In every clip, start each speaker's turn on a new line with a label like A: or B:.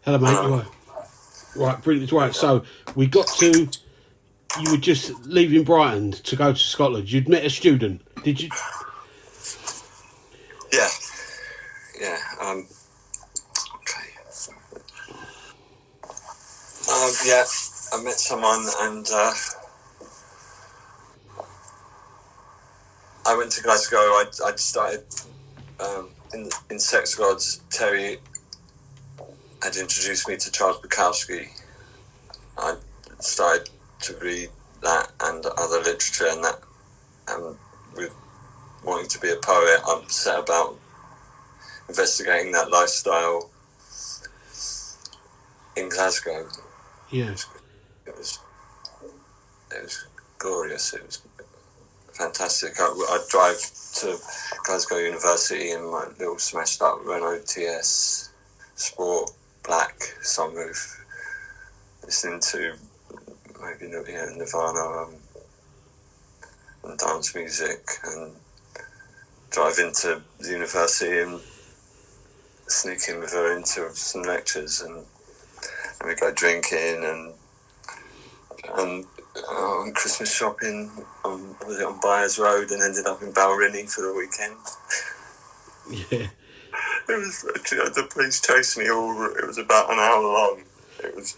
A: Hello, mate. Right, brilliant. Right, so we got to. You were just leaving Brighton to go to Scotland. You'd met a student, did you?
B: Yeah. Okay. Yeah, I met someone and I went to Glasgow. I started in Sex Gods. Terry had introduced me to Charles Bukowski. I started to read that and other literature and that, and with wanting to be a poet, I set about investigating that lifestyle in Glasgow.
A: Yeah.
B: It was glorious. It was fantastic. I'd drive to Glasgow University in my little smashed up Renault TS Sport Black sunroof, listening to maybe Nirvana and dance music, and drive into the university and sneak in with her into some lectures, and we go drinking and Christmas shopping on Byers Road, and ended up in Balrinnie for the weekend.
A: Yeah.
B: It was the police chased me all. It was about an hour long. It was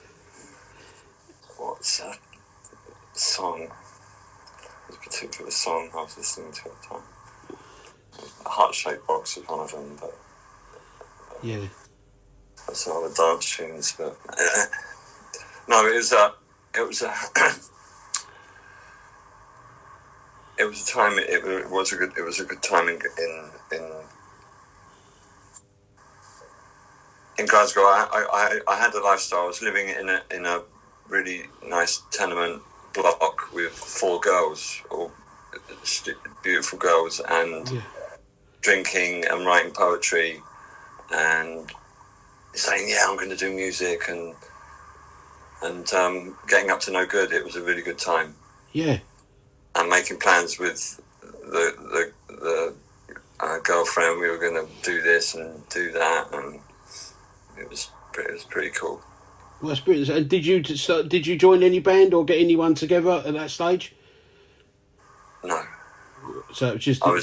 B: what's that song? There's a particular song I was listening to at the time. Heart-Shaped Box was one of them, but
A: Yeah.
B: that's all the dance tunes. But no, it was a it was a time. It was a good time in Glasgow. I had a lifestyle. I was living in a really nice tenement block with 4 girls, all beautiful girls, and drinking and writing poetry and saying, "Yeah, I'm going to do music," and getting up to no good. It was a really good time.
A: Yeah.
B: And making plans with the girlfriend. We were going to do this and do that, and it was pretty cool.
A: Well, that's brilliant. And did you join any band or get anyone together at that stage?
B: No.
A: So it was just.
B: I'd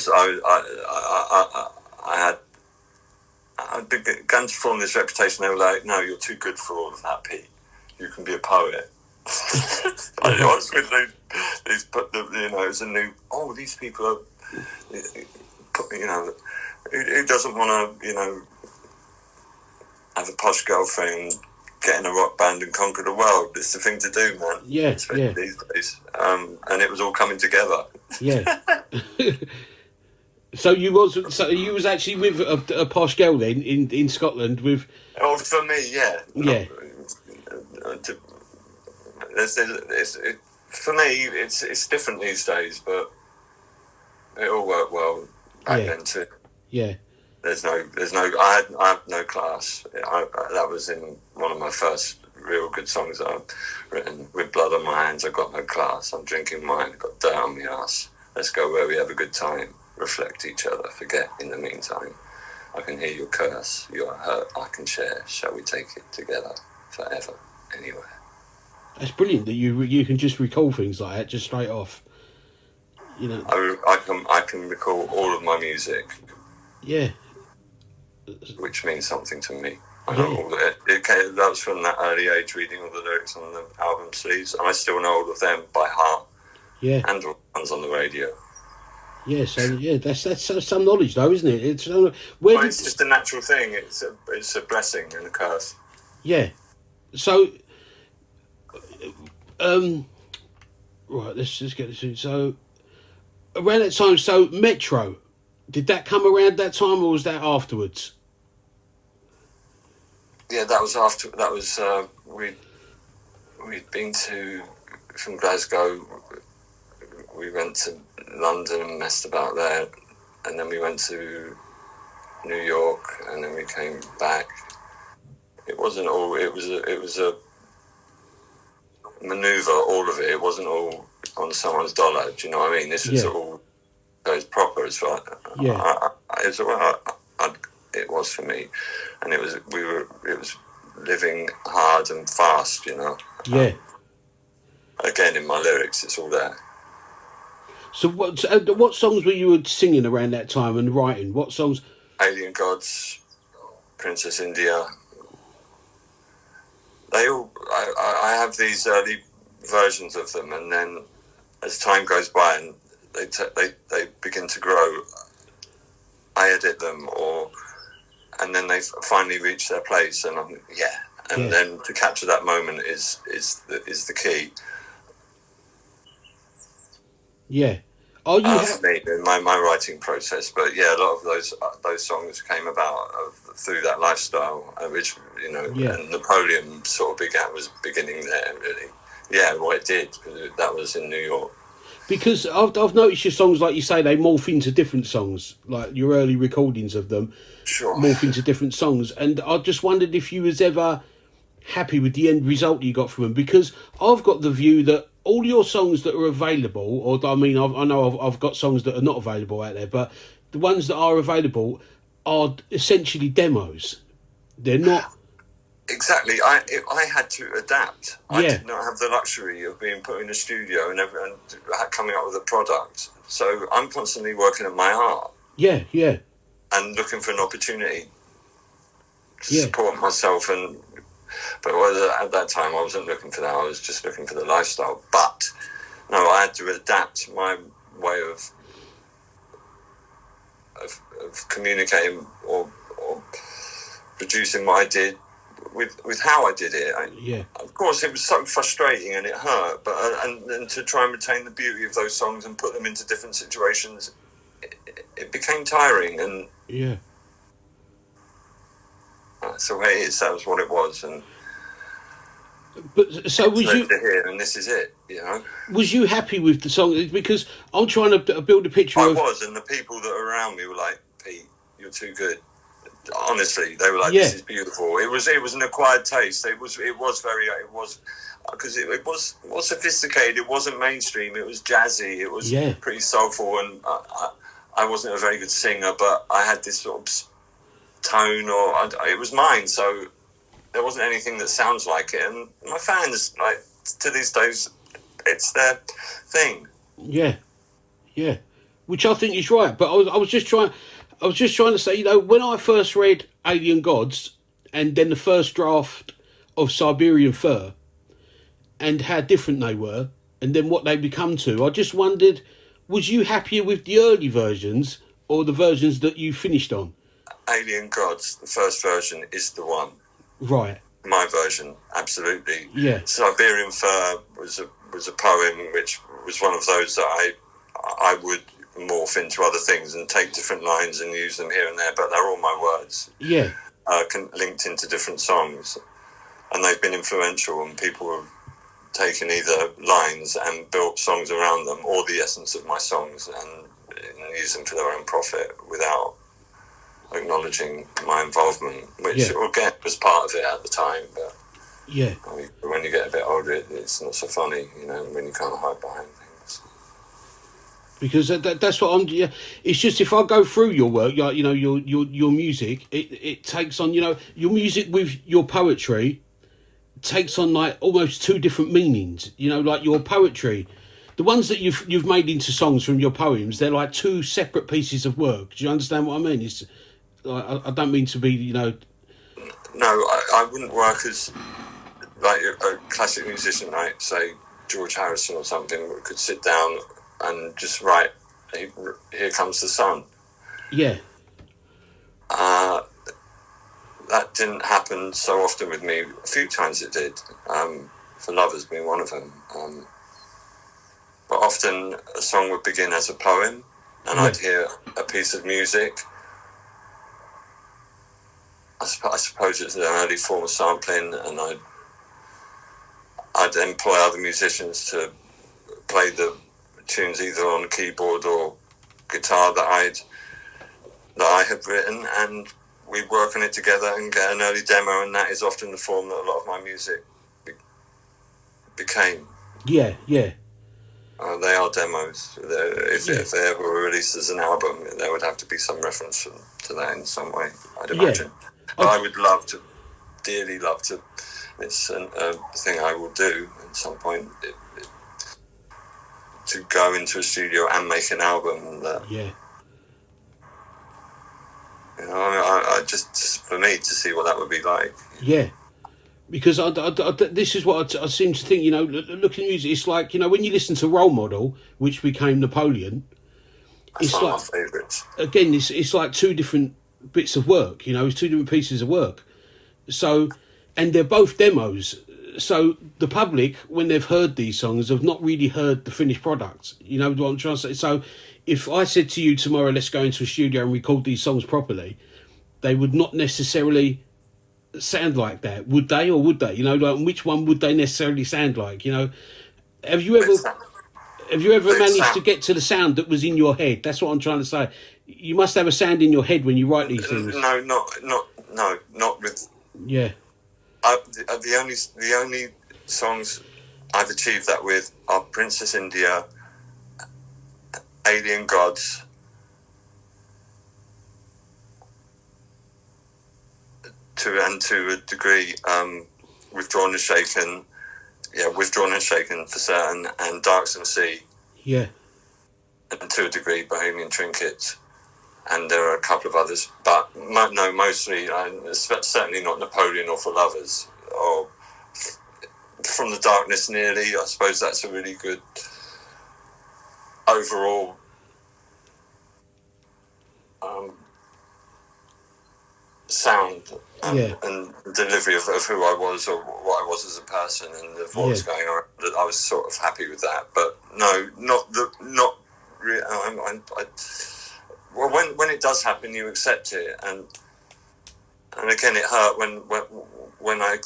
B: begun to form this reputation. They were like, "No, you're too good for all of that, Pete. You can be a poet." I was with these, but it was a new. Oh, these people are, who doesn't want to, have a posh girlfriend, get in a rock band and conquer the world? It's the thing to do, man.
A: Yeah,
B: especially these days. And it was all coming together.
A: Yeah. So you was actually with a posh girl then in Scotland with.
B: Oh, for me, yeah.
A: Yeah.
B: For me, it's different these days, but it all worked well back then too.
A: Yeah.
B: There's no. I have no class. That was in one of my first real good songs I've written. With blood on my hands, I got no class. I'm drinking wine, got dirt on my ass. Let's go where we have a good time. Reflect each other. Forget in the meantime. I can hear your curse. Your hurt I can share. Shall we take it together forever? Anywhere.
A: That's brilliant that you can just recall things like that just straight off.
B: I can recall all of my music.
A: Yeah.
B: Which means something to me. I know all that. That was from that early age, reading all the lyrics on the album sleeves. And I still know all of them by heart.
A: Yeah.
B: And all the ones on the radio.
A: Yeah, so that's some knowledge though, isn't it? It's
B: it's just a natural thing. It's a blessing and a curse.
A: Yeah. So right, let's just get this in. So around that time, so Metro, did that come around that time or was that afterwards?
B: Yeah, that was after. That was we'd been from Glasgow. We went to London and messed about there, and then we went to New York, and then we came back. It wasn't all. It was a maneuver. All of it. It wasn't all on someone's dollar. Do you know what I mean? This was all goes proper as well. Yeah. It was for me, and it was living hard and fast, you know.
A: Yeah.
B: Again, in my lyrics, it's all there.
A: So what songs were you singing around that time and writing? What songs?
B: Alien Gods, Princess India. They all. I have these early versions of them, and then as time goes by and they begin to grow, I edit them, and then they finally reach their place, and then to capture that moment is the key.
A: Yeah. Are you
B: for me in my writing process? But yeah, a lot of those songs came about through that lifestyle, which and Napoleon sort of was beginning there, really. Yeah, well, it did, because that was in New York.
A: Because I've noticed your songs, like you say, they morph into different songs, like your early recordings of them morph into different songs. And I just wondered if you was ever happy with the end result you got from them, because I've got the view that all your songs that are available, or I mean, I know I've got songs that are not available out there, but the ones that are available are essentially demos. They're not...
B: Exactly. I had to adapt. I did not have the luxury of being put in a studio and coming up with a product. So I'm constantly working at my art.
A: Yeah, yeah.
B: And looking for an opportunity to support myself. But at that time, I wasn't looking for that. I was just looking for the lifestyle. But no, I had to adapt my way of communicating or producing what I did with how I did it. Of course, it was so frustrating and it hurt. But and to try and retain the beauty of those songs and put them into different situations, it became tiring. And that's the way it is. That was what it was.
A: But so was you
B: here, and this is it, you know?
A: Was you happy with the song? Because I'm trying to build a picture
B: I was, and the people that were around me were like, "Pete, you're too good." Honestly, they were like, "This is beautiful." It was an acquired taste. It was because it was sophisticated. It wasn't mainstream. It was jazzy. It was pretty soulful, and I wasn't a very good singer, but I had this sort of tone, it was mine. So there wasn't anything that sounds like it, and my fans, like, to these days, it's their thing. Yeah,
A: which I think is right. But I was just trying to say, when I first read Alien Gods and then the first draft of Siberian Fur and how different they were and then what they become to, I just wondered, was you happier with the early versions or the versions that you finished on?
B: Alien Gods, the first version, is the one.
A: Right.
B: My version, absolutely.
A: Yeah.
B: Siberian Fur was a poem which was one of those that I would morph into other things and take different lines and use them here and there, but they're all my words.
A: Yeah.
B: Linked into different songs, and they've been influential, and people have taken either lines and built songs around them, or the essence of my songs, and use them for their own profit without acknowledging my involvement, which again was part of it at the time. But when you get a bit older, it's not so funny, when you can't hide behind things.
A: Because that's what I'm. Yeah, it's just if I go through your work, your music, it takes on, your music with your poetry takes on like almost two different meanings. Like your poetry, the ones that you've made into songs from your poems, they're like two separate pieces of work. Do you understand what I mean? It's I don't mean to be, No,
B: I wouldn't work as like a classic musician, like say George Harrison or something, who could sit down and just write, "Here Comes the Sun."
A: Yeah.
B: That didn't happen so often with me. A few times it did. For Lovers being one of them. But often a song would begin as a poem, and I'd hear a piece of music. I suppose it's an early form of sampling, and I'd employ other musicians to play the tunes either on keyboard or guitar that I had written, and we'd work on it together and get an early demo, and that is often the form that a lot of my music became.
A: Yeah.
B: They are demos. If they ever were released as an album, there would have to be some reference to that in some way, I'd imagine. But I would love to dearly love to. It's a thing I will do at some point. To go into a studio and make an album that.
A: Yeah.
B: You know, I just for me to see what that would be like.
A: Yeah. Because this is what I seem to think, you know, looking at music, it's like, you know, when you listen to Role Model, which became Napoleon,
B: That's one of my favourites.
A: Again, it's like two different bits of work, you know, it's two different pieces of work. So, and they're both demos. So the public, when they've heard these songs, have not really heard the finished product. You know what I'm trying to say? So if I said to you tomorrow, let's go into a studio and record these songs properly, they would not necessarily sound like that, would they, or would they? You know, like, which one would they necessarily sound like? You know, have you ever managed to get to the sound that was in your head? That's what I'm trying to say. You must have a sound in your head when you write these things.
B: No, not with.
A: Yeah.
B: The only songs I've achieved that with are Princess India, Alien Gods, to a degree, Withdrawn and Shaken. Yeah, Withdrawn and Shaken for certain, and Darkson Sea.
A: Yeah.
B: And to a degree, Bohemian Trinkets. And there are a couple of others, but no, mostly, certainly not Napoleon or For Lovers, or From the Darkness Nearly. I suppose that's a really good overall sound and delivery of who I was or what I was as a person and of what was going on. I was sort of happy with that, but no, not really. Well, when it does happen, you accept it, and again, it hurt when I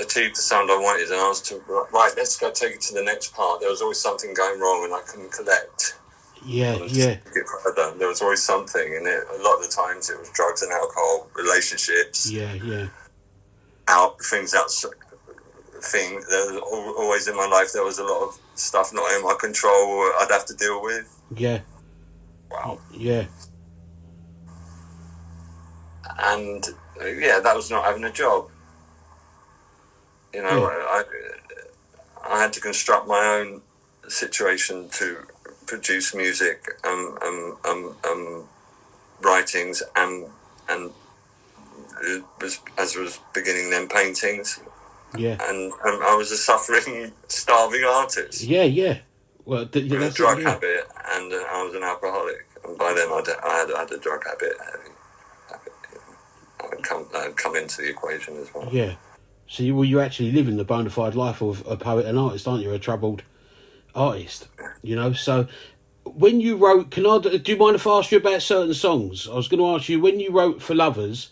B: achieved the sound I wanted, and I was right. Let's go take it to the next part. There was always something going wrong, and I couldn't collect.
A: Yeah.
B: There was always something, and a lot of the times it was drugs and alcohol, relationships.
A: Yeah.
B: There was always in my life. There was a lot of stuff not in my control. I'd have to deal with.
A: Yeah.
B: Wow.
A: Yeah.
B: And that was not having a job. You know, I had to construct my own situation to produce music, writings, and it was, as I was beginning then, paintings.
A: Yeah.
B: And I was a suffering, starving artist.
A: Yeah. Well,
B: with a drug habit, and I was an alcoholic. And by then, I had a drug habit. I'd come into the equation as well.
A: Yeah. So you actually living the bona fide life of a poet and artist, aren't you? A troubled artist, you know. So when you wrote, do you mind if I ask you about certain songs? I was going to ask you, when you wrote For Lovers,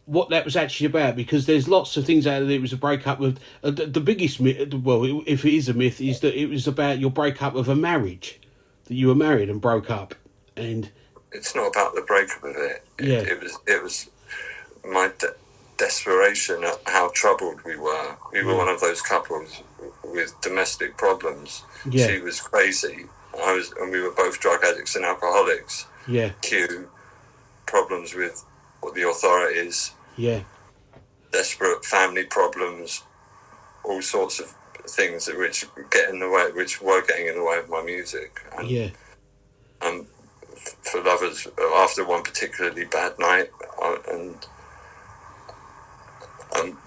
A: what that was actually about, because there's lots of things out there. It was a breakup with the biggest myth. Well, if it is a myth, is that it was about your breakup of a marriage, that you were married and broke up, and
B: it's not about the breakup of it.
A: Yeah.
B: It was my desperation at how troubled we were. We were one of those couples with domestic problems.
A: Yeah.
B: She was crazy. And we were both drug addicts and alcoholics.
A: Yeah.
B: Q, problems with the authorities.
A: Yeah.
B: Desperate family problems, all sorts of things which were getting in the way of my music. And, For Lovers, after one particularly bad night,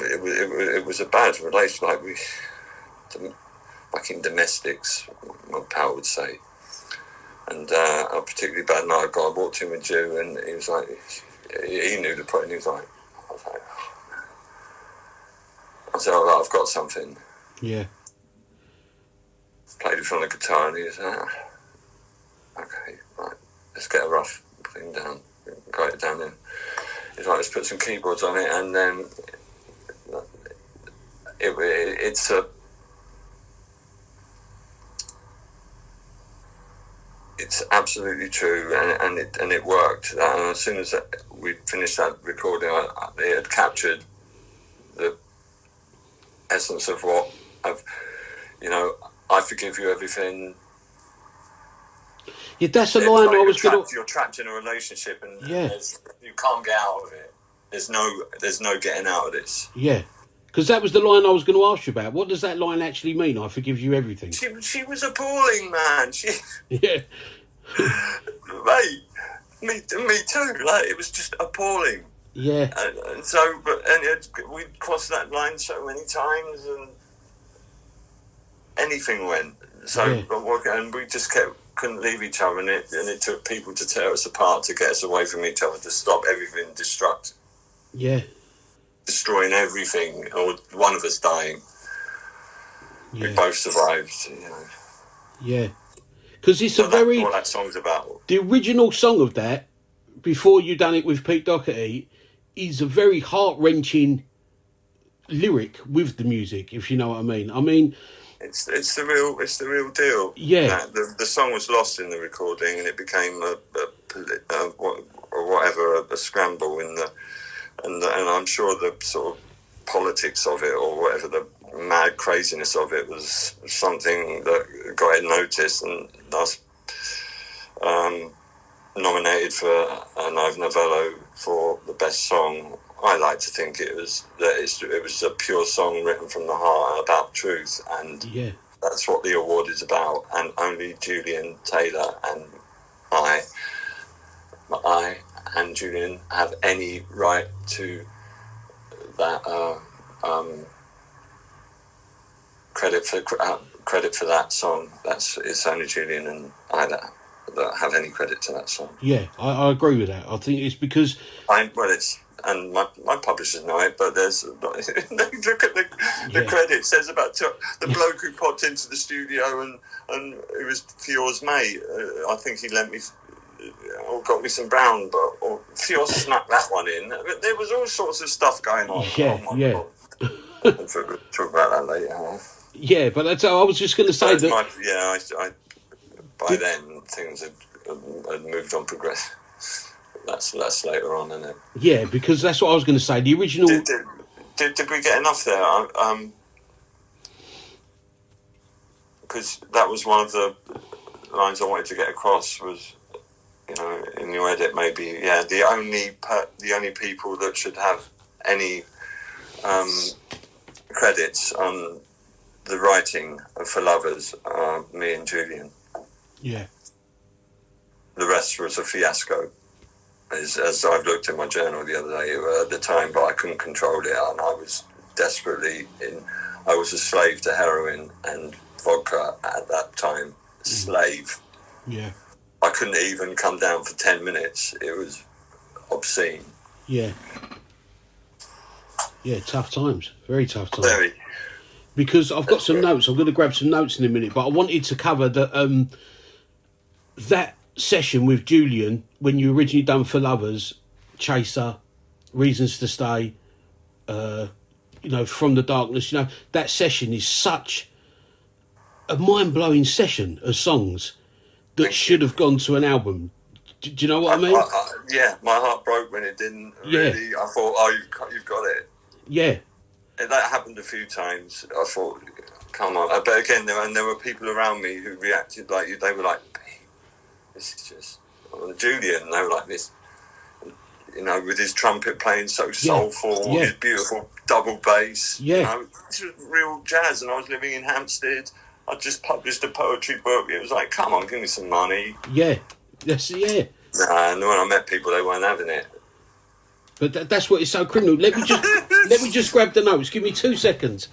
B: it was a bad relation, like fucking domestics, my pal would say. And a particularly bad night, I walked in with Jew, and he was like, he knew the point. He was like, I said, oh, I've got something.
A: Yeah.
B: Played it on the guitar, and he was like, okay, right, let's get a rough thing down. Got it down in. He's like, let's put some keyboards on it, and then it's absolutely true, and it worked. And as soon as we finished that recording, it had captured the essence of I forgive you everything.
A: Yeah, that's a line I was going to.
B: You're trapped in a relationship, and you can't get out of it. There's no getting out of this.
A: Yeah. Because that was the line I was going to ask you about. What does that line actually mean? I forgive you everything.
B: She was appalling, man.
A: Yeah.
B: Mate, me too. Like, it was just appalling.
A: Yeah.
B: And so, we crossed that line so many times, and anything went. So, and we just couldn't leave each other, and it took people to tear us apart to get us away from each other, to stop everything destruct.
A: Yeah.
B: Destroying everything, or one of us dying. Yeah. We both survived, you know.
A: Yeah. Because it's what that
B: song's about.
A: The original song of that, before you done it with Pete Doherty, is a very heart-wrenching lyric with the music, if you know what I mean. I mean,
B: it's the real deal.
A: Yeah.
B: The song was lost in the recording, and it became a scramble in the, and I'm sure the sort of politics of it, or whatever, the mad craziness of it, was something that got it noticed, and that's nominated for an Ivor Novello for the best song. I like to think it was a pure song written from the heart about truth, and that's what the award is about. And only Julian Taylor and I and Julian have any right to that credit for that song. It's only Julian and I that have any credit to that song.
A: Yeah, I agree with that. I think it's because
B: and my publishers know it, but there's look at the credits. There's about the bloke who popped into the studio and it was Fior's mate. I think he lent me or got me some brown, or Fior snuck that one in. There was all sorts of stuff going on.
A: Yeah.
B: We'll talk about that later.
A: Yeah, but that's I was just going to say
B: that. By then things had moved on, progressed. That's later on, isn't it?
A: Yeah, because that's what I was going to say. The original.
B: Did we get enough there? Because that was one of the lines I wanted to get across. Was, you know, in your edit, maybe the only people that should have any credits on the writing for Lovers are me and Julian.
A: Yeah.
B: The rest was a fiasco. As I've looked in my journal the other day, at the time, but I couldn't control it, and I was I was a slave to heroin and vodka at that time. Slave.
A: Yeah.
B: I couldn't even come down for 10 minutes. It was obscene.
A: Yeah. Yeah, tough times. Very tough times.
B: Very.
A: Because I've got some notes. I'm going to grab some notes in a minute, but I wanted to cover that session with Julian when you originally done For Lovers, Chaser, Reasons to Stay, From the Darkness. You know, that session is such a mind-blowing session of songs that should have gone to an album. Do you know what I mean?
B: My heart broke when it didn't. Really, I thought, you've got it.
A: Yeah.
B: And that happened a few times. I thought, come on. But again, there were people around me who reacted like you. They were like, this is just... Julian, they were like this, you know, with his trumpet playing so soulful, his beautiful double bass.
A: Yeah.
B: You know, this was real jazz, and I was living in Hampstead. I just published a poetry book. It was like, come on, give me some money.
A: Yeah. And
B: when I met people, they weren't having it.
A: But that's what is so criminal. Let me just grab the notes. Give me 2 seconds.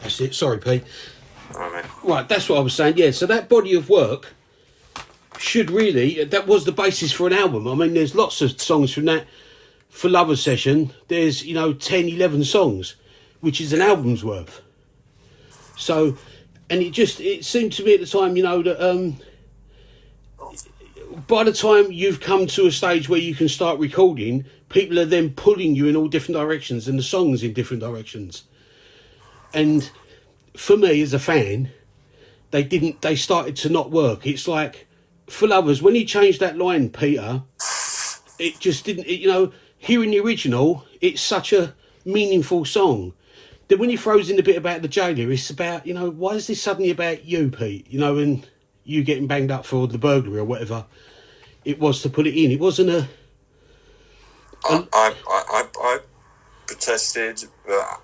A: That's it. Sorry, Pete. Right, that's what I was saying. Yeah, so that body of work should really... That was the basis for an album. I mean, there's lots of songs from that For Lovers session. There's, 10, 11 songs. which is an album's worth. So, and it seemed to me at the time, you know, that by the time you've come to a stage where you can start recording, people are then pulling you in all different directions and the songs in different directions. And for me as a fan, they started to not work. It's like, for others, when he changed that line, Peter, it just didn't, you know, hearing the original, it's such a meaningful song. Then when he throws in the bit about the jailer, it's about, you know, why is this suddenly about you, Pete? You know, and you getting banged up for the burglary or whatever it was to put it in. It wasn't a...
B: I protested, but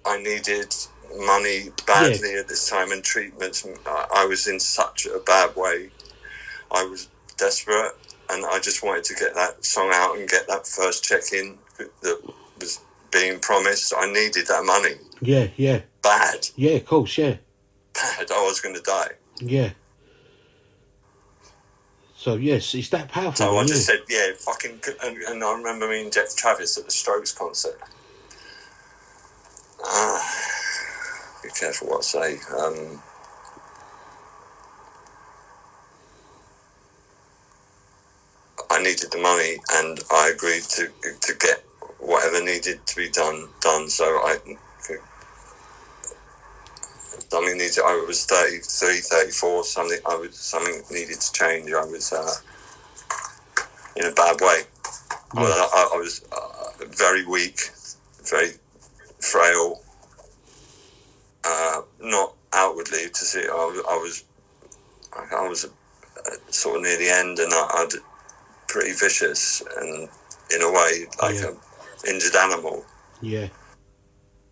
B: I needed money badly at this time, and treatments. I was in such a bad way. I was desperate, and I just wanted to get that song out and get that first check in that was being promised. I needed that money.
A: Yeah.
B: Bad.
A: Yeah, of course, yeah.
B: Bad. I was going to die.
A: Yeah. So, yes, it's that powerful.
B: So I just said, yeah, fucking... And I remember me and Jeff Travis at the Strokes concert. Be careful what I say. I needed the money, and I agreed to get whatever needed to be done. So something needed. I was 33, 34. Something needed to change. I was in a bad way. Yeah. I was very weak, very frail. Not outwardly to see. I was sort of near the end, and I'd pretty vicious, and in a way like an injured animal.
A: Yeah.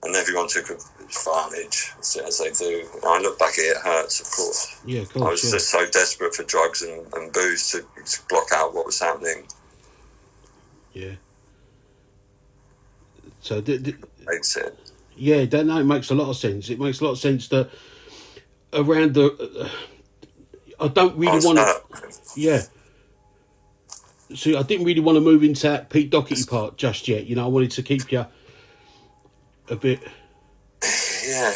B: And everyone took advantage, as they do. I look back at it, it hurts, of course.
A: Yeah, of course.
B: I was just so desperate for drugs and booze to block out what was happening.
A: Yeah. So
B: makes it.
A: Yeah, it makes a lot of sense. It makes a lot of sense that around the... I don't really want to... Yeah. So I didn't really want to move into that Pete Doherty part just yet. You know, I wanted to keep you a bit...
B: Yeah,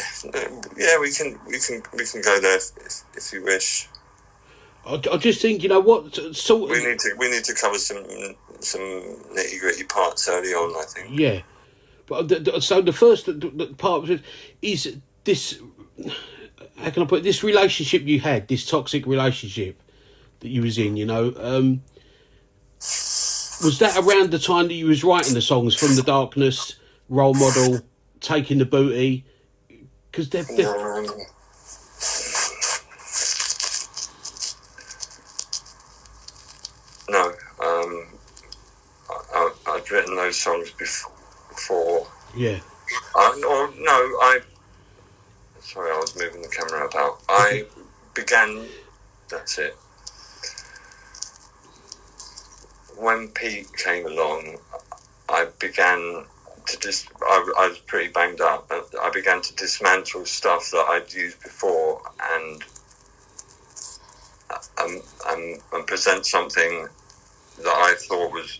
B: we can go there if you wish.
A: I just think, you know what, sort of...
B: We need to cover some nitty gritty parts early on, I think.
A: Yeah, but so the first part is this. How can I put it? This relationship you had, this toxic relationship that you was in, you know, was that around the time that you was writing the songs From the Darkness, Role Model, Taking the Booty? Because they're
B: no, I'd written those songs before.
A: Yeah.
B: Sorry, I was moving the camera about. I began. That's it. When Pete came along, I began to I was pretty banged up. I began to dismantle stuff that I'd used before and present something that I thought was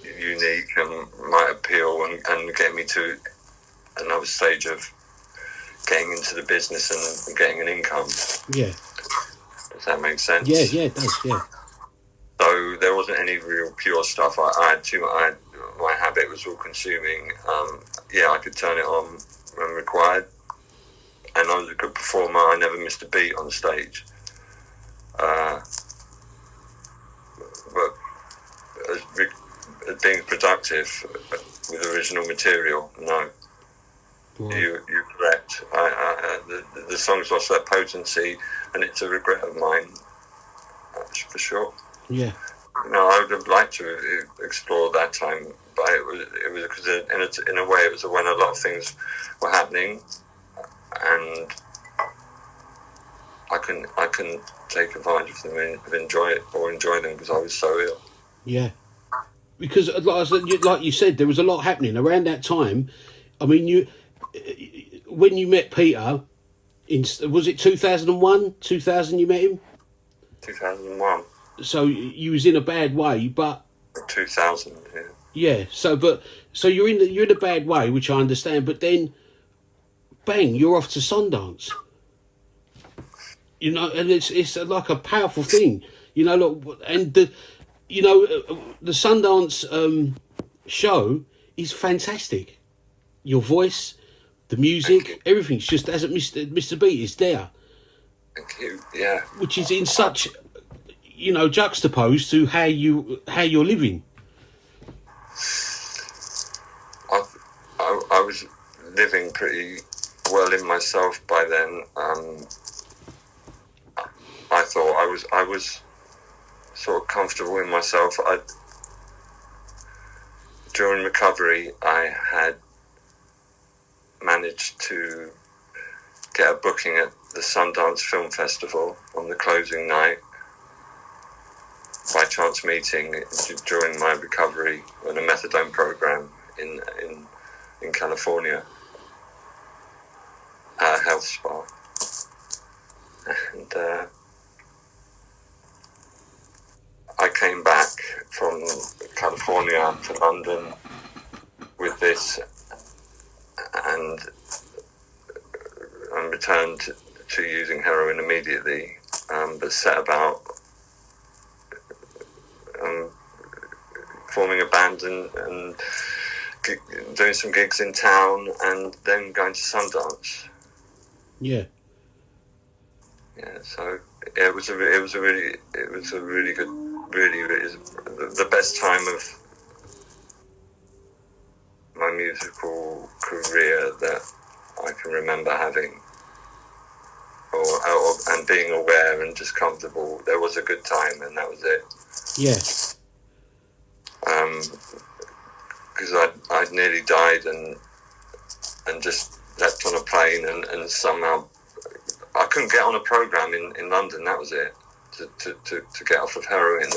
B: unique and might appeal and get me to another stage of getting into the business and getting an income.
A: Yeah.
B: Does that make sense?
A: Yeah, it does, yeah.
B: So there wasn't any real pure stuff. I had too much. My habit was all consuming. I could turn it on when required, and I was a good performer. I never missed a beat on stage. But as being productive with original material, no. Wow. You're correct. The songs lost their potency, and it's a regret of mine, for sure.
A: Yeah.
B: No, I would have liked to explore that time, but it was because in a way it was when a lot of things were happening, and I couldn't take advantage of them and enjoy them because I was so ill.
A: Yeah, because like you said, there was a lot happening around that time. I mean, when you met Peter, was it 2001? 2000 you met him?
B: 2001.
A: So you was in a bad way, but
B: 2000, yeah.
A: Yeah. So So you're in a bad way, which I understand, but then, bang, you're off to Sundance. You know, and it's like a powerful thing. You know, look, and the Sundance show is fantastic. Your voice, the music, everything's just as Mr. Beat is there.
B: Thank you. Yeah.
A: Which is in such, juxtaposed to how you're living.
B: I was living pretty well in myself by then. I thought I was sort of comfortable in myself. During recovery, I had managed to get a booking at the Sundance Film Festival on the closing night by chance meeting during my recovery on a methadone program in California at a health spa. And I came back from California to London with this and returned to using heroin immediately, but set about forming a band and doing some gigs in town, and then going to Sundance.
A: Yeah.
B: Yeah. So it was a really good, really the best time of my musical career that I can remember having, and being aware and just comfortable. There was a good time, and that was it.
A: Yeah.
B: Because I'd nearly died and just left on a plane and somehow I couldn't get on a program in London. That was it, to get off of heroin,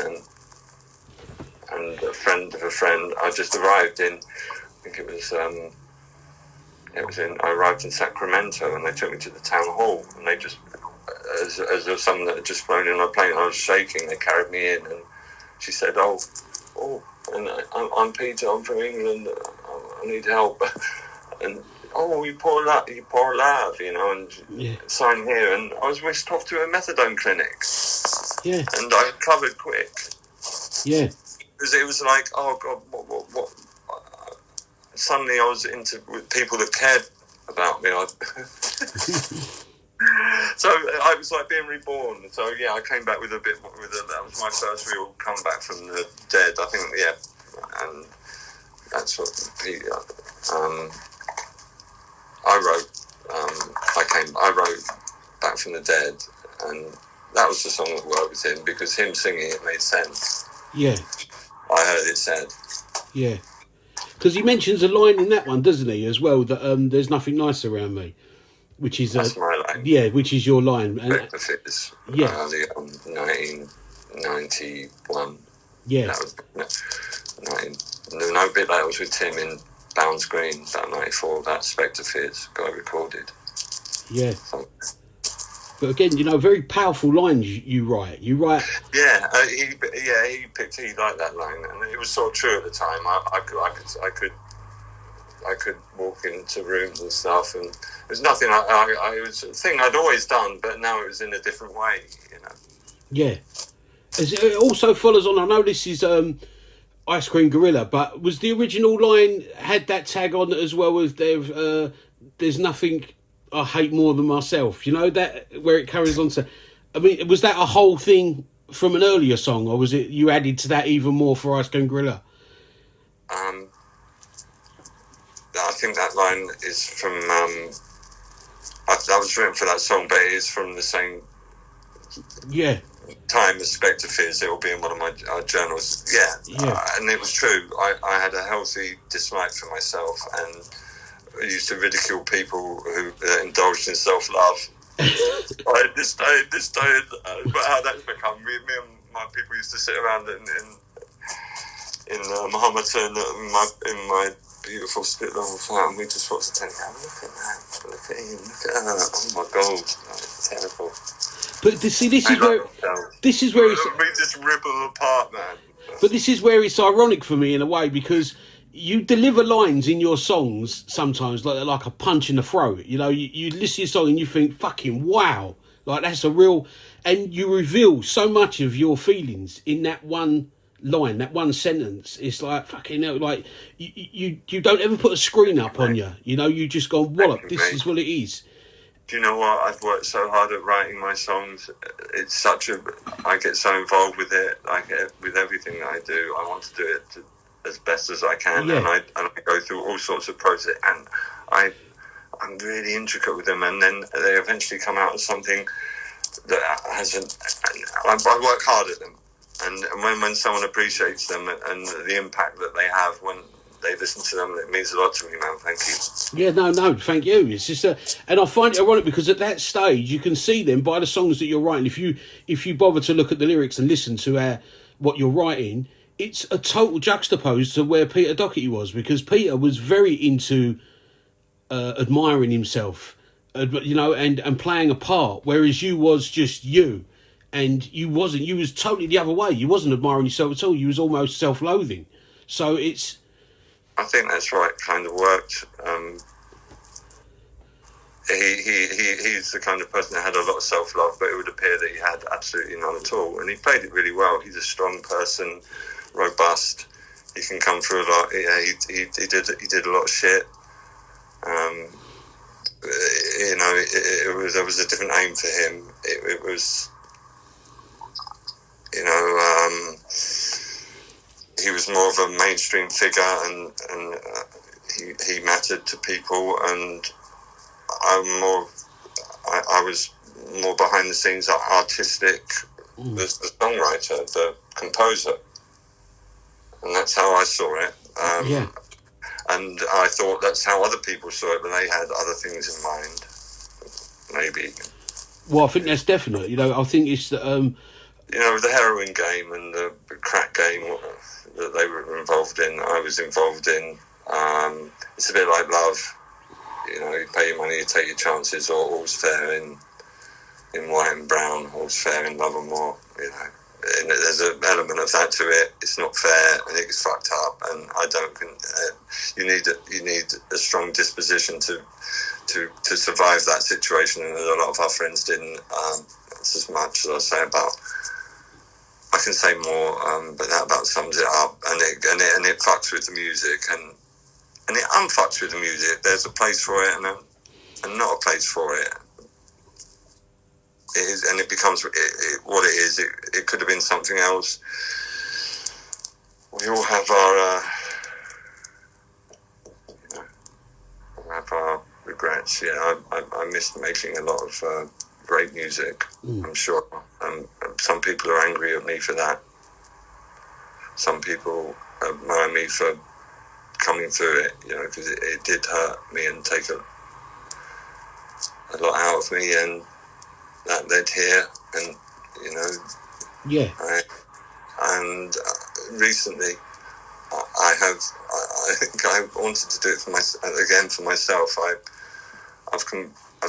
B: and a friend of a friend. I just arrived in, I think I arrived in Sacramento, and they took me to the town hall, and they just, as someone that had just flown in on a plane, I was shaking. They carried me in, and she said, "Oh, and I'm Peter. I'm from England. I need help." And you poor love, and sign here. And I was whisked off to a methadone clinic.
A: Yeah.
B: And I recovered quick.
A: Yeah.
B: It was like, oh God, what? Suddenly I was with people that cared about me. So I was like being reborn. So yeah, I came back that was my first real comeback from the dead. I think, and that's what I wrote. I wrote Back from the Dead, and that was the song that worked with him because him singing it made sense.
A: Yeah,
B: I heard it said.
A: Yeah, because he mentions a line in that one, doesn't he, as well? That there's nothing nice around me. Which is
B: that's my line.
A: Yeah, which is your line.
B: Benefits.
A: Yeah.
B: 1991.
A: Yeah.
B: That was no bit that was with Tim in Bounds Green, about 94. That Spectre Fears got recorded.
A: Yeah. But again, very powerful lines you write. You write.
B: Yeah, he liked that line, and it was sort of true at the time. I could walk into rooms and stuff, and it was nothing. It was a thing I'd always done, but now it was in a different way.
A: Yeah. It also follows on. I know this is Ice Cream Gorilla, but was the original line had that tag on as well as there's nothing I hate more than myself. That where it carries on to. I mean, was that a whole thing from an earlier song, or was it you added to that even more for Ice Cream Gorilla?
B: I think that line is from. That was written for that song, but it is from the same.
A: Yeah.
B: Time as Spectre Fears. It will be in one of my journals. Yeah. And it was true. I had a healthy dislike for myself, and I used to ridicule people who indulged in self-love. This day, but how that's become. Me and my people used to sit around in Mahometan in my beautiful split level flat, and we just watched the telly. Look at that! Look at him! Look at her! Oh my God! It's terrible.
A: But this is where it's.
B: We just ripple apart, man.
A: But this is where it's ironic for me in a way, because you deliver lines in your songs sometimes like a punch in the throat. You know, you listen to your song and you think, fucking wow, like that's a real, and you reveal so much of your feelings in that one line, that one sentence. It's like fucking hell, like you don't ever put a screen up on you. You know, you just go wallop. This is what it is.
B: Do you know what? I've worked so hard at writing my songs. It's such a. I get so involved with it. I get with everything that I do. I want to do it as best as I can,
A: Yeah.
B: and I go through all sorts of process, and I'm really intricate with them, and then they eventually come out as something that hasn't. I work hard at them, and when someone appreciates them and the impact that they have when they listen to them, it means a lot to me, man. Thank you.
A: Yeah, no, thank you. It's just and I find it ironic because at that stage you can see them by the songs that you're writing. If you bother to look at the lyrics and listen to what you're writing, it's a total juxtapose to where Peter Doherty was, because Peter was very into admiring himself, you know, and playing a part, whereas you was just you, and you wasn't. You was totally the other way. You wasn't admiring yourself at all. You was almost self-loathing. So it's.
B: I think that's right. Kind of worked. He's the kind of person that had a lot of self-love, but it would appear that he had absolutely none at all. And he played it really well. He's a strong person, robust. He can come through a lot. Yeah, he did a lot of shit. You know, there was a different aim for him. It was, you know, he was more of a mainstream figure, and he mattered to people, and I was more behind the scenes, artistic, the songwriter, the composer, and that's how I saw it.
A: Yeah.
B: And I thought that's how other people saw it, but they had other things in mind, maybe.
A: Well, I think that's definite. You know, I think it's that.
B: You know, the heroin game and the crack game that they were involved in, I was involved in. It's a bit like love. You know, you pay your money, you take your chances, or all's fair in white and brown, all's fair in love and war, you know. And there's an element of that to it. It's not fair, and it gets fucked up. And I don't. You need a strong disposition to survive that situation, and a lot of our friends didn't. That's as much as I say about. I can say more, but that about sums it up. And it fucks with the music, and it unfucks with the music. There's a place for it, and not a place for it. It is, and it becomes what it is. It could have been something else. We all have our, regrets. Yeah, I missed making a lot of great music. I'm sure. Some people are angry at me for that. Some people admire me for coming through it. You know, because it did hurt me and take a lot out of me, and that led here, and you know,
A: Yeah.
B: And recently, I think I wanted to do it for myself. I've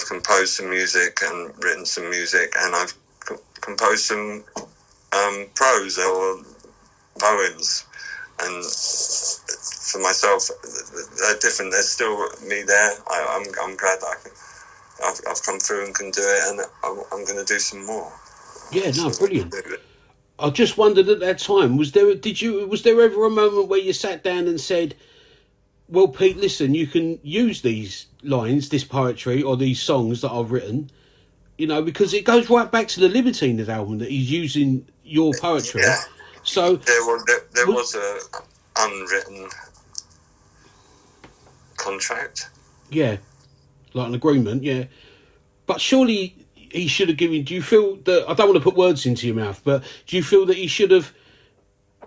B: composed some music and written some music, and I've composed some prose or poems, and for myself, they're different. There's still me there. I'm glad that I've come through and can do it, and I'm going to do some more.
A: Yeah, no, brilliant. I just wondered at that time, was there ever a moment where you sat down and said, well, Pete, listen, you can use these lines, this poetry, or these songs that I've written, you know, because it goes right back to the Libertines album that he's using your poetry.
B: Yeah.
A: So
B: there was a unwritten contract.
A: Yeah, like an agreement, yeah. But surely he should have given... Do you feel that... I don't want to put words into your mouth, but do you feel that he should have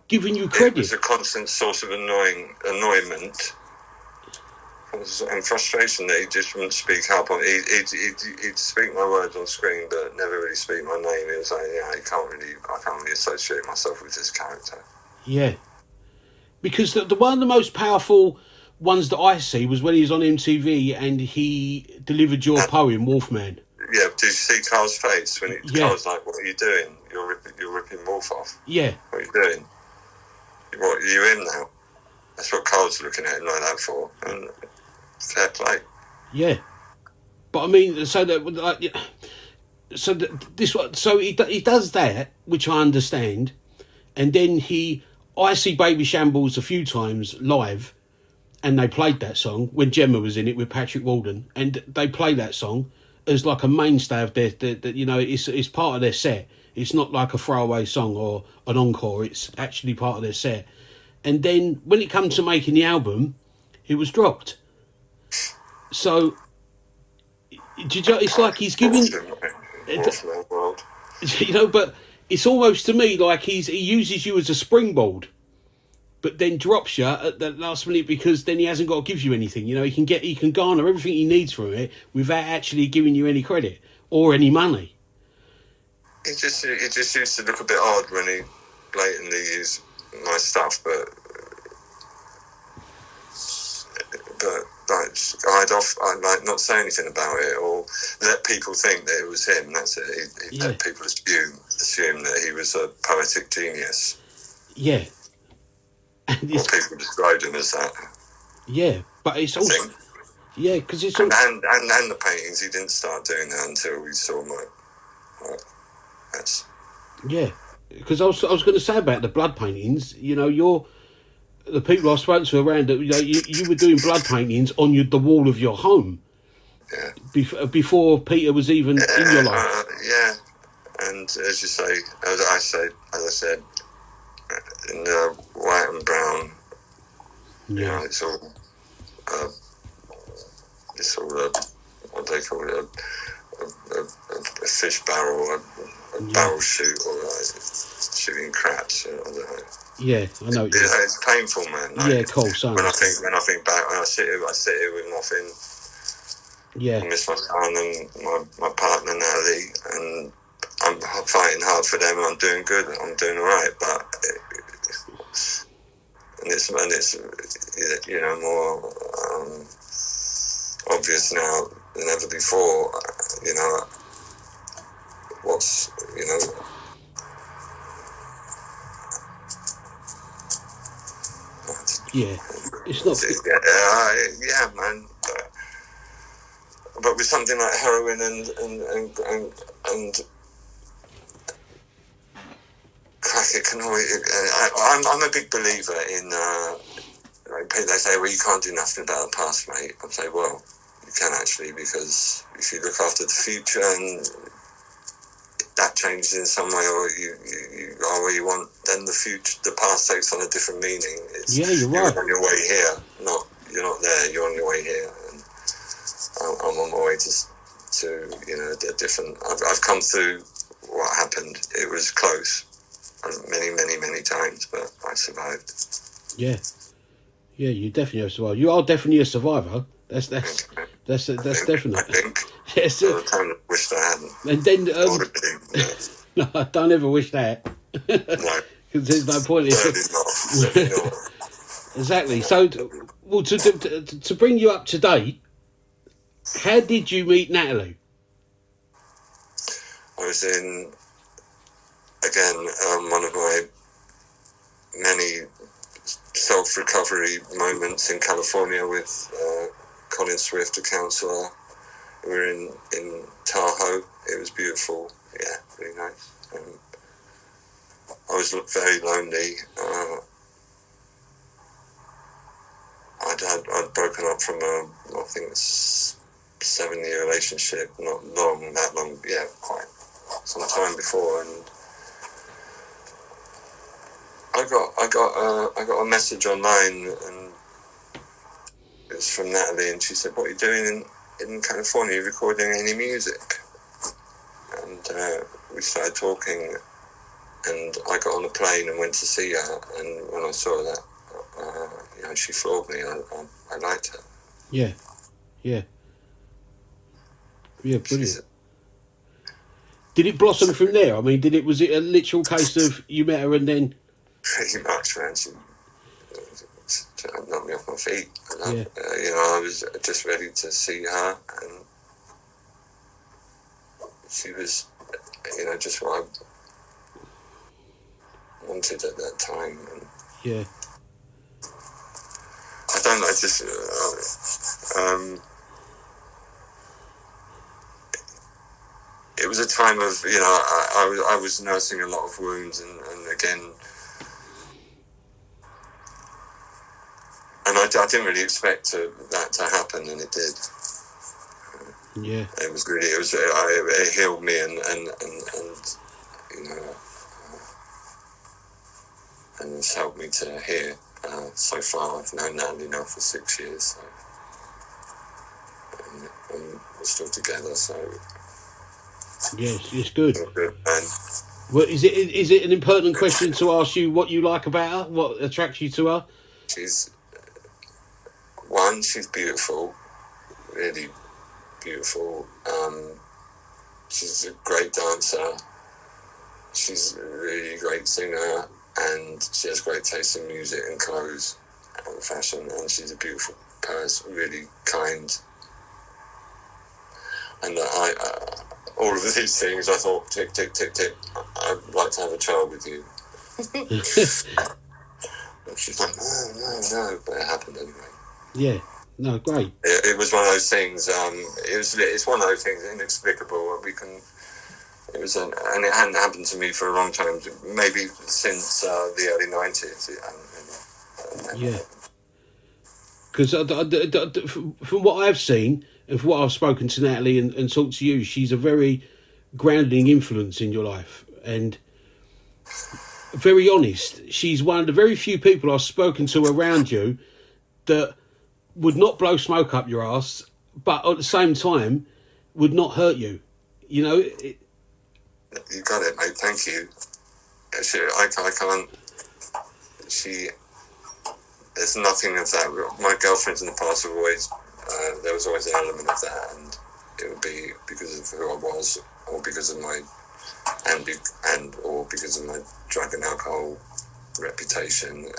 A: given you credit?
B: It was a constant source of annoyment and frustration that he just wouldn't speak up. He'd speak my words on screen, but never really speak my name. It was like, yeah, I can't really associate myself with this character.
A: Yeah. Because the one of the most powerful ones that I see was when he was on MTV and he delivered your poem, Wolfman.
B: Yeah, did you see Carl's face when Carl's like, what are you doing? You're ripping Wolfe off.
A: Yeah.
B: What are you doing? What, are you in now? That's what Carl's looking at him like that for, and fair play.
A: Yeah, but I mean, so that like, so that this what so he does that, which I understand, and then I see Baby Shambles a few times live, and they played that song when Gemma was in it with Patrick Walden, and they play that song as like a mainstay of their you know, it's part of their set. It's not like a throwaway song or an encore. It's actually part of their set. And then when it comes to making the album, it was dropped. So it's like he's giving, you know, but it's almost to me like he uses you as a springboard, but then drops you at the last minute because then he hasn't got to give you anything. You know, he can garner everything he needs from it without actually giving you any credit or any money.
B: It just used to look a bit odd when he blatantly used my stuff, but like I'd like not say anything about it or let people think that it was him. That's it. He let people assume that he was a poetic genius.
A: Yeah.
B: Or people described him as that.
A: Yeah, but it's also because it's
B: and the paintings. He didn't start doing that until we saw my that's.
A: Yeah, because I was going to say about the blood paintings. You know, the people I spoke to around it. You know, you were doing blood paintings on the wall of your home.
B: Yeah.
A: Before Peter was even in your life.
B: Yeah, and as you say, as I said, in the white and brown.
A: Yeah.
B: You know, it's all what they call it, a fish barrel, a barrel shoot, or shooting craps. I don't know.
A: Yeah, I know.
B: It's painful, man. Like,
A: yeah, cool. So
B: when I think back, when I sit here with nothing.
A: Yeah.
B: I miss my son and my partner Natalie, and I'm fighting hard for them. And I'm doing good. I'm doing all right, but it's you know, more obvious now than ever before. You know, what's, you know.
A: Yeah, it's not.
B: Yeah, man. But with something like heroin and crack, it can always. I'm a big believer in. Like they say, well, you can't do nothing about the past, mate. I say, well, you can actually, because if you look after the future and that changes in some way, or you are where you want, then the past takes on a different meaning.
A: You're right.
B: You're on your way here, you're not there. You're on your way here, and I'm on my way to you know, a different. I've come through what happened. It was close, many times, but I survived.
A: Yeah, you definitely have survived. You are definitely a survivor. That's definite.
B: I think.
A: Yes.
B: I kind of wished I hadn't.
A: And then no, I don't ever wish that.
B: No,
A: because there's no point.
B: Certainly not.
A: Exactly. So, well, to bring you up to date, how did you meet Natalie?
B: I was in, again, one of my many self-recovery moments in California with Colin Swift, a counsellor. We were in Tahoe. It was beautiful. Yeah, really nice. I was very lonely. I'd broken up from I think 7-year relationship, not that long, yeah, quite some time before, and I got a message online, and it was from Natalie, and she said, "What are you doing in California? Are you recording any music?" And we started talking, and I got on a plane and went to see her, and when I saw that, you know, she floored me. I liked her.
A: Yeah, brilliant. Did it blossom from there? I mean, was it a literal case of you met her and then?
B: Pretty much, man. She knocked me off my feet.
A: Yeah.
B: You know, I was just ready to see her, and she was, you know, just what I wanted at that time. And
A: yeah.
B: don't like this. It was a time of, you know, I was nursing a lot of wounds, and again, and I didn't really expect that to happen, and it did.
A: Yeah.
B: It healed me, and you know, and it's helped me to hear. So far, I've known Natalie now for 6 years, so, and we're still together, so.
A: Yes, it's good.
B: Good, man.
A: Well, is it an impertinent question to ask you what you like about her? What attracts you to her?
B: She's beautiful, really beautiful. She's a great dancer. She's a really great singer, and she has great taste in music and clothes and fashion. And she's a beautiful person, really kind. And all of these things, I thought, tick, tick, tick, tick. I'd like to have a child with you. And she's like, no, but it happened anyway.
A: Yeah, no, great.
B: It was one of those things. It's one of those things inexplicable. And it hadn't happened to me for a long time. Maybe since the early 90s.
A: Yeah. Because from what I've seen and from what I've spoken to Natalie and talked to you, she's a very grounding influence in your life and very honest. She's one of the very few people I've spoken to around you that would not blow smoke up your ass, but at the same time would not hurt you. You know?
B: You got it, mate. Thank you. I can't... There's nothing of that. My girlfriends in the past have always... there was always an element of that, and it would be because of who I was, or because of my... or because of my drug and alcohol reputation,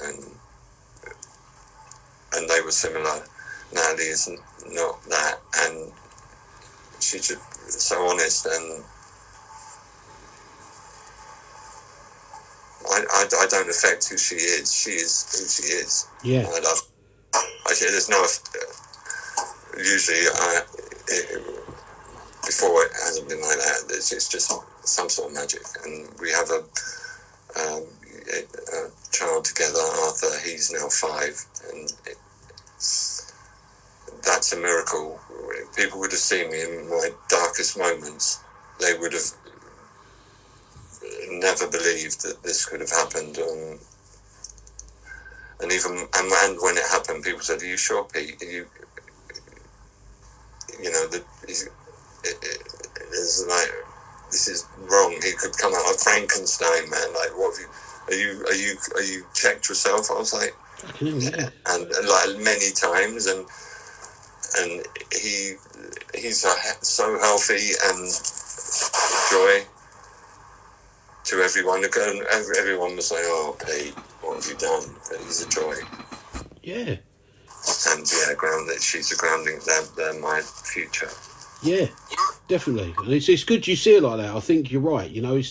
B: and they were similar. Natalie is not that, and she's just so honest, and I don't affect who she is. She is who she is.
A: Yeah.
B: There's no... Usually, before it hasn't been like that. It's just some sort of magic. And we have a child together, Arthur. He's now 5, and that's a miracle. If people would have seen me in my darkest moments, they would have never believed that this could have happened. And when it happened, people said, "Are you sure, Pete? It's like, this is wrong. He could come out like Frankenstein, man. Like, what have you? Are you checked yourself?" I was like,
A: yeah.
B: And like many times, and he's so healthy and joy to everyone. Everyone was like, "Oh, Pete, what have you done?" But he's a joy.
A: Yeah.
B: And she's a grounding. They're my future.
A: Yeah, definitely. And it's good you see it like that. I think you're right. You know,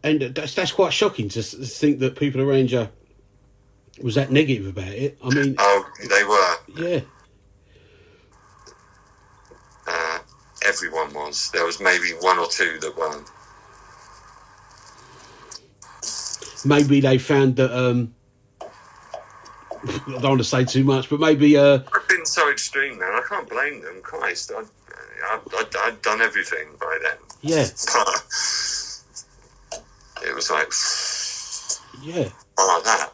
A: and that's quite shocking to think that people around you was that negative about it. I mean,
B: they were.
A: Yeah.
B: Everyone was. There was maybe 1 or 2 that weren't.
A: Maybe they found that. I don't want to say too much, but maybe...
B: I've been so extreme, man. I can't blame them. Christ, I'd done everything by then.
A: Yeah.
B: But it was like...
A: Yeah.
B: Like that.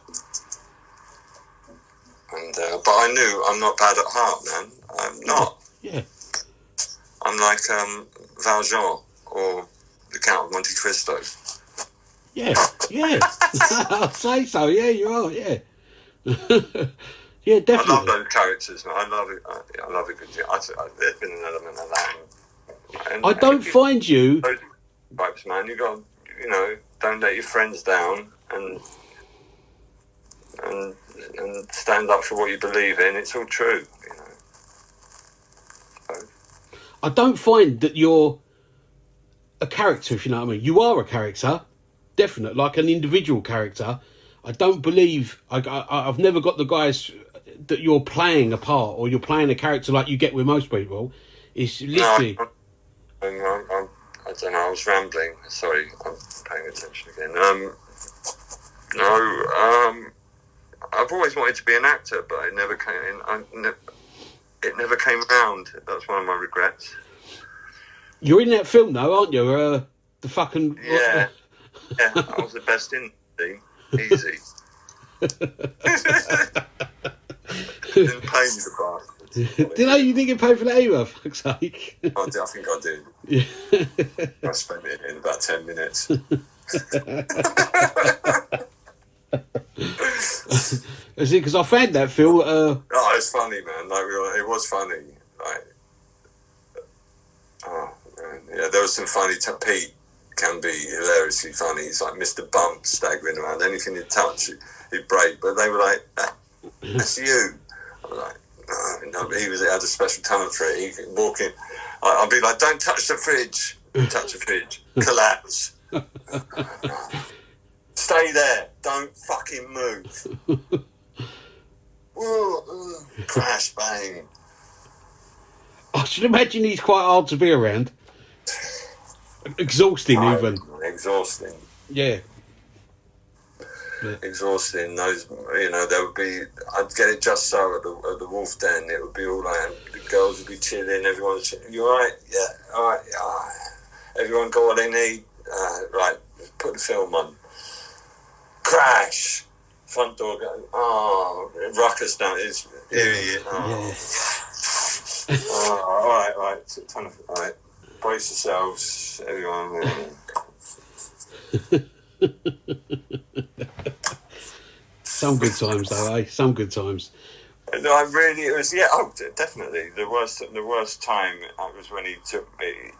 B: And, but I knew I'm not bad at heart, man. I'm not.
A: Yeah.
B: I'm like Valjean or the Count of Monte Cristo.
A: Yeah, yeah. I'd say so. Yeah, you are, yeah. Yeah, definitely.
B: I love those characters, man. I love it. I love a good. There's been an element of that. And
A: I don't find you.
B: Those types, man. You got, don't let your friends down, and stand up for what you believe in. It's all true, So.
A: I don't find that you're a character, if you know what I mean. You are a character, definite, like an individual character. I don't believe I've never got the guys that you're playing a part or you're playing a character like you get with most people. It's literally.
B: No, I don't know. I was rambling. Sorry, I'm paying attention again. I've always wanted to be an actor, but it never came. It never came around. That's one of my regrets.
A: You're in that film, though, aren't you? The fucking
B: yeah. I was the best in the team. Easy. Didn't pay me the bastard.
A: Did you didn't get paid for that either? Fuck's sake.
B: I think I did.
A: Yeah.
B: I spent it in about 10 minutes.
A: Is it because I found that film?
B: Oh, it's funny, man. Like it was funny. Like, oh man, yeah. There was some funny. Pete can be hilariously funny. He's like Mr. Bump, staggering around. Anything he'd touch, he'd break. But they were like, "That's you." I was like, "No." But he had a special talent for it. He could walk in. I'd be like, "Don't touch the fridge. Touch the fridge. Collapse. Stay there. Don't fucking move." Crash, bang.
A: I should imagine he's quite hard to be around. Exhausting, even.
B: Exhausting.
A: Yeah.
B: Exhausting. Those, there would be. I'd get it just so at the Wolfe Den. It would be all like the girls would be chilling. Everyone's chilling. You all right? Yeah. All right. Yeah. Everyone got what they need. Right. Put the film on. Crash. Front door going. Oh, ruckus down. It's eerie. Oh. Yeah. Oh, all right. All right. Brace yourselves, everyone.
A: Some good times, though, eh? Some good times.
B: No, it was, yeah. Oh, definitely. The worst time was when he took me.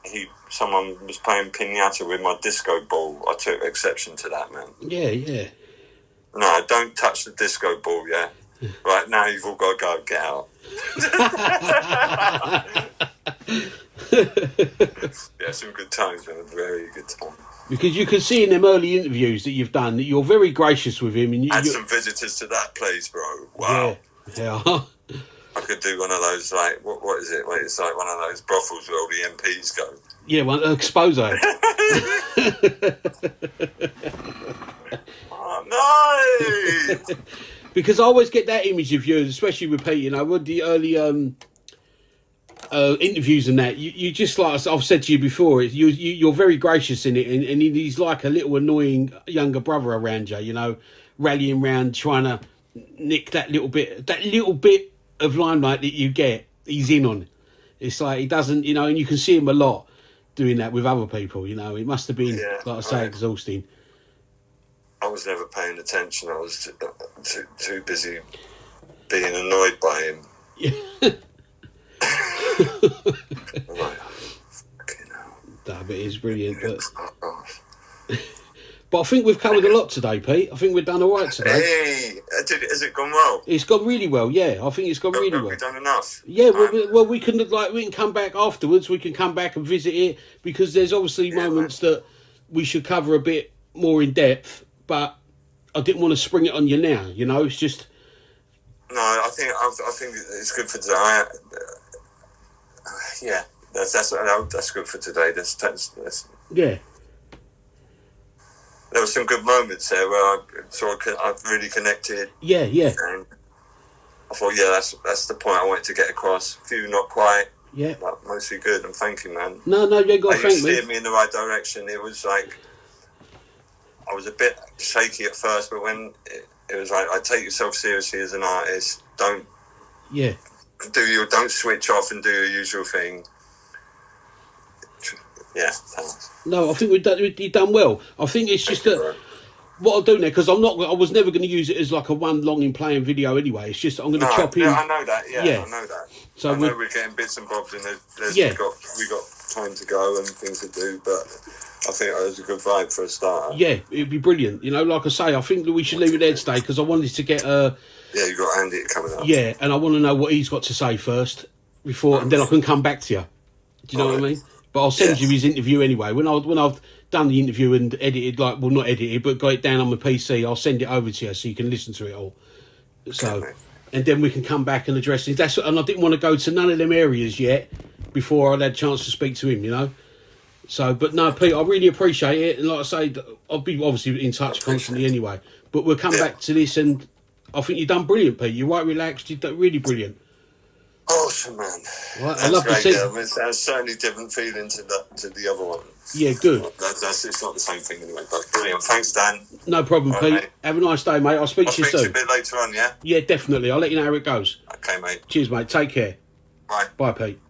B: Someone was playing piñata with my disco ball. I took exception to that, man.
A: Yeah.
B: No, don't touch the disco ball. Yeah. Right now, you've all got to go. Get out. Yeah, some good times, man. Very good time. Because
A: you can see in them early interviews that you've done that you're very gracious with him. And
B: had some visitors to that place, bro. Wow.
A: Yeah.
B: I could do one of those, like, what is it? Wait, it's like one of those brothels where all the MPs go.
A: Yeah, one expose.
B: Oh, no!
A: Because I always get that image of you, especially with Pete, with the early interviews and that. You just, like I've said to you before, you're very gracious in it, and he's like a little annoying younger brother around you, rallying around, trying to nick that little bit of limelight that you get. He's in on. It's like he doesn't, and you can see him a lot doing that with other people. It must have been, exhausting.
B: I was never paying attention. I was too busy being annoyed by him.
A: Yeah.
B: I'm like, fucking hell.
A: That bit is brilliant. But I think we've covered a lot today, Pete. I think we've done all right today.
B: Hey, has it gone well?
A: It's gone really well. Yeah, I think it's gone really well.
B: We've done enough.
A: Yeah, well, we can come back afterwards. We can come back and visit it because there's obviously moments that we should cover a bit more in depth. But I didn't want to spring it on you now. It's just.
B: No, I think it's good for today. Yeah, that's good for today. That's
A: yeah.
B: There were some good moments there where I really connected.
A: Yeah.
B: And I thought, that's the point I wanted to get across. A few not quite.
A: Yeah.
B: But mostly good. And thank you, man.
A: No, you got to thank me.
B: You steered me in the right direction. It was like I was a bit shaky at first, but when it was like, I take yourself seriously as an artist. Don't switch off and do your usual thing. Yeah, thanks.
A: No, I think you've done well. I think it's just that what I'll do now, because I was never going to use it as like a one long in playing video anyway. It's just I'm going to chop in.
B: Yeah, I know that. Yeah, I know that.
A: So
B: we're getting bits and bobs, and we got time to go and things to do, but I think that was a good vibe for a start.
A: Yeah, it'd be brilliant. Like I say, I think that we should leave it there today because I wanted to get
B: yeah, you got Andy coming up.
A: Yeah, and I want to know what he's got to say first before, and then I can come back to you. Do you know what I mean? But I'll send you his interview anyway. When I've done the interview and edited, not edited, but got it down on my PC, I'll send it over to you so you can listen to it all. So, and then we can come back and address things. And I didn't want to go to none of them areas yet before I'd had a chance to speak to him, you know. So, but no, Pete, I really appreciate it. And like I say, I'll be obviously in touch constantly anyway. But we'll come back to this, and I think you've done brilliant, Pete. You're right relaxed. You've done really brilliant.
B: Awesome, man.
A: Right, I love to see.
B: Yeah, it's certainly different feeling to the other one.
A: Yeah, good.
B: It's not the same thing anyway, but brilliant. Thanks, Dan.
A: No problem, Pete.
B: Mate.
A: Have a nice day, mate. I'll speak to you soon.
B: I'll speak to you a bit later on, yeah?
A: Yeah, definitely. I'll let you know how it goes.
B: Okay, mate.
A: Cheers, mate. Take care.
B: Bye.
A: Bye, Pete.